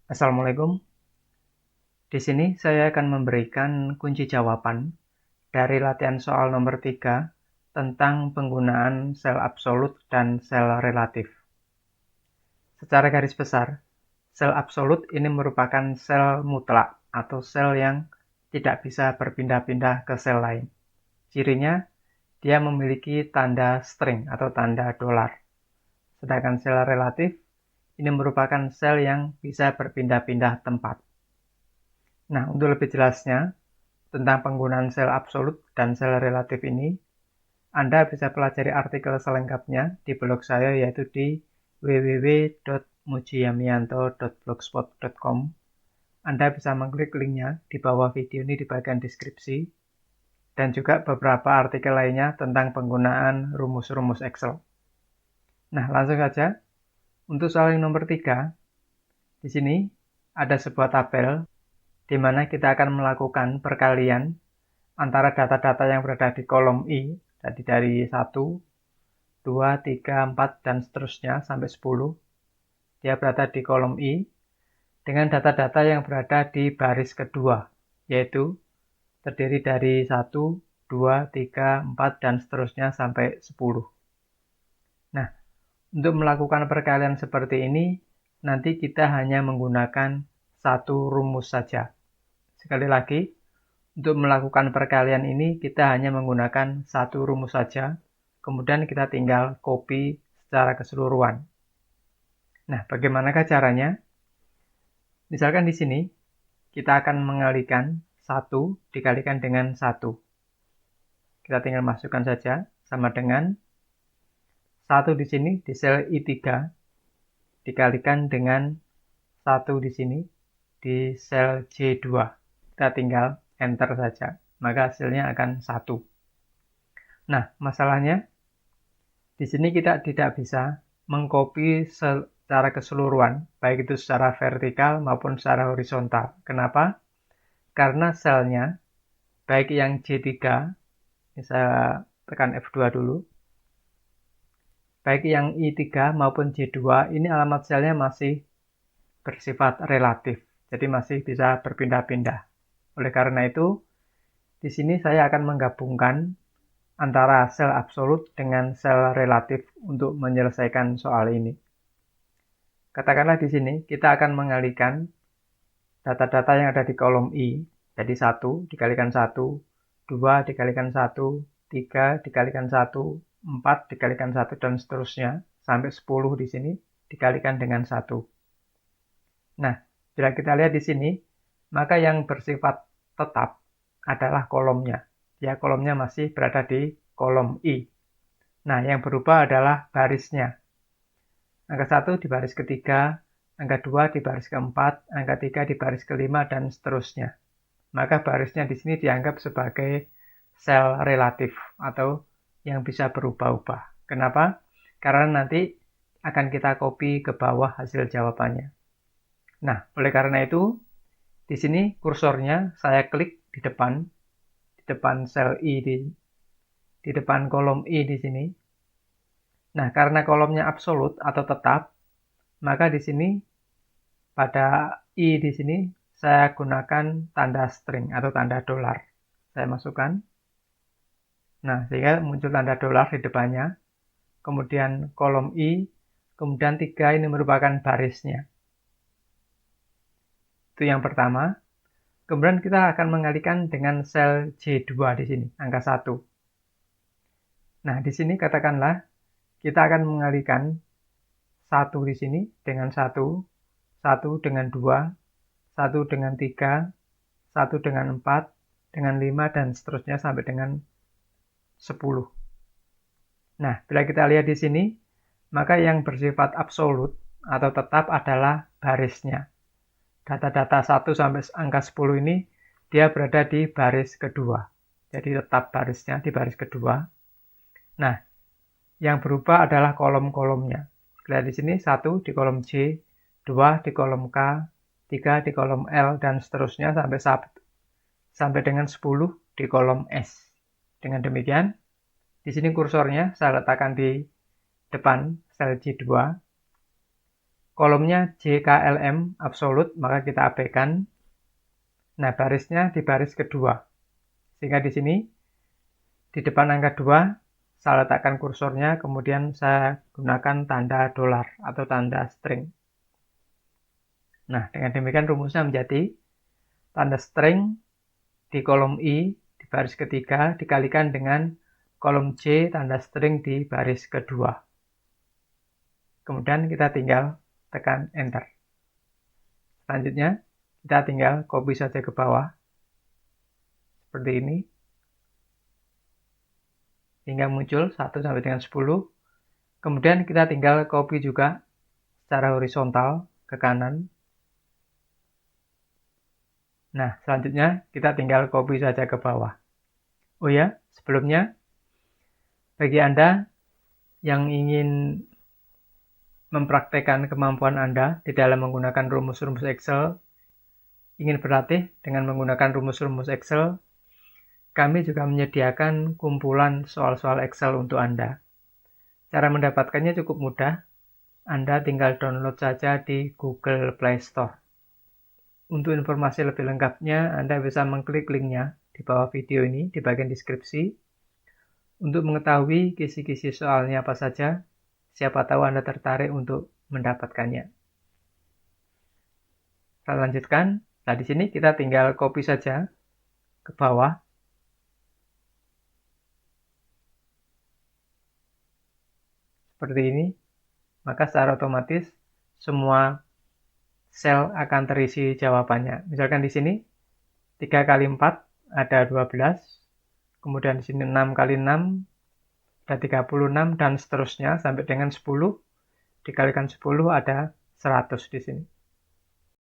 Assalamualaikum. Di sini saya akan memberikan kunci jawaban dari latihan soal nomor 3 tentang penggunaan sel absolut dan sel relatif. Secara garis besar, sel absolut ini merupakan sel mutlak atau sel yang tidak bisa berpindah-pindah ke sel lain. Cirinya, dia memiliki tanda string atau tanda dolar. Sedangkan sel relatif ini merupakan sel yang bisa berpindah-pindah tempat. Nah, untuk lebih jelasnya tentang penggunaan sel absolut dan sel relatif ini, Anda bisa pelajari artikel selengkapnya di blog saya yaitu di www.mujiyamianto.blogspot.com. Anda bisa mengklik linknya di bawah video ini di bagian deskripsi, dan juga beberapa artikel lainnya tentang penggunaan rumus-rumus Excel. Nah, langsung saja. Untuk soal yang nomor 3, di sini ada sebuah tabel di mana kita akan melakukan perkalian antara data-data yang berada di kolom I, jadi dari 1, 2, 3, 4, dan seterusnya sampai 10, dia berada di kolom I, dengan data-data yang berada di baris kedua, yaitu terdiri dari 1, 2, 3, 4, dan seterusnya sampai 10. Nah, untuk melakukan perkalian seperti ini, nanti kita hanya menggunakan satu rumus saja. Sekali lagi, untuk melakukan perkalian ini, kita hanya menggunakan satu rumus saja, kemudian kita tinggal copy secara keseluruhan. Nah, bagaimanakah caranya? Misalkan di sini, kita akan mengalihkan 1 dikalikan dengan 1. Kita tinggal masukkan saja, sama dengan 1 di sini, di sel I3, dikalikan dengan 1 di sini, di sel J2. Kita tinggal enter saja, maka hasilnya akan 1. Nah, masalahnya di sini kita tidak bisa mengcopy secara keseluruhan, baik itu secara vertikal maupun secara horizontal. Kenapa? Karena selnya, baik yang J3, ini saya tekan F2 dulu, baik yang I3 maupun J2, ini alamat selnya masih bersifat relatif, jadi masih bisa berpindah-pindah. Oleh karena itu, di sini saya akan menggabungkan antara sel absolut dengan sel relatif untuk menyelesaikan soal ini. Katakanlah di sini kita akan mengalihkan data-data yang ada di kolom I, jadi 1 dikalikan 1, 2 dikalikan 1, 3 dikalikan 1, 4 dikalikan 1, dan seterusnya, sampai 10 di sini dikalikan dengan 1. Nah, bila kita lihat di sini, maka yang bersifat tetap adalah kolomnya. Ya, kolomnya masih berada di kolom I. Nah, yang berubah adalah barisnya. Angka 1 di baris ketiga, angka 2 di baris keempat, angka 3 di baris kelima, dan seterusnya. Maka barisnya di sini dianggap sebagai sel relatif atau yang bisa berubah-ubah. Kenapa? Karena nanti akan kita copy ke bawah hasil jawabannya. Nah, oleh karena itu, di sini kursornya saya klik di depan sel I, di depan kolom I di sini. Nah, karena kolomnya absolut atau tetap, maka di sini pada I di sini saya gunakan tanda string atau tanda dolar. Saya masukkan. Nah, sehingga muncul tanda dolar di depannya. Kemudian kolom I, kemudian 3 ini merupakan barisnya. Itu yang pertama. Kemudian kita akan mengalihkan dengan sel J2 di sini, angka 1. Nah, di sini katakanlah kita akan mengalihkan 1 di sini dengan 1, 1 dengan 2, 1 dengan 3, 1 dengan 4, dengan 5, dan seterusnya sampai dengan 10. Nah, bila kita lihat di sini, maka yang bersifat absolut atau tetap adalah barisnya. Data-data 1 sampai angka 10 ini, dia berada di baris kedua. Jadi tetap barisnya di baris kedua. Nah, yang berubah adalah kolom-kolomnya. Lihat di sini, 1 di kolom J, 2 di kolom K, 3 di kolom L, dan seterusnya sampai dengan 10 di kolom S. Dengan demikian, di sini kursornya saya letakkan di depan sel J2. kolomnya JKLM absolut, maka kita abaikan. Nah, barisnya di baris kedua. Sehingga di sini, di depan angka 2, saya letakkan kursornya, kemudian saya gunakan tanda dolar atau tanda string. Nah, dengan demikian rumusnya menjadi tanda string di kolom I di baris ketiga dikalikan dengan kolom J tanda string di baris kedua. Kemudian kita tinggal tekan enter. Selanjutnya kita tinggal copy saja ke bawah seperti ini hingga muncul 1 sampai dengan 10. Kemudian kita tinggal copy juga secara horizontal ke kanan. Nah, selanjutnya kita tinggal copy saja ke bawah. Oh ya, sebelumnya bagi Anda yang ingin mempraktekkan kemampuan Anda di dalam menggunakan rumus-rumus Excel, ingin berlatih dengan menggunakan rumus-rumus Excel, kami juga menyediakan kumpulan soal-soal Excel untuk Anda. Cara mendapatkannya cukup mudah, Anda tinggal download saja di Google Play Store. Untuk informasi lebih lengkapnya, Anda bisa mengklik linknya di bawah video ini di bagian deskripsi. Untuk mengetahui kisi-kisi soalnya apa saja, siapa tahu Anda tertarik untuk mendapatkannya. Kita lanjutkan. Nah, di sini kita tinggal copy saja ke bawah. Seperti ini. Maka secara otomatis semua sel akan terisi jawabannya. Misalkan di sini 3 kali 4 ada 12. Kemudian di sini 6 kali 6 ada 36 dan seterusnya sampai dengan 10 dikalikan 10 ada 100 di sini.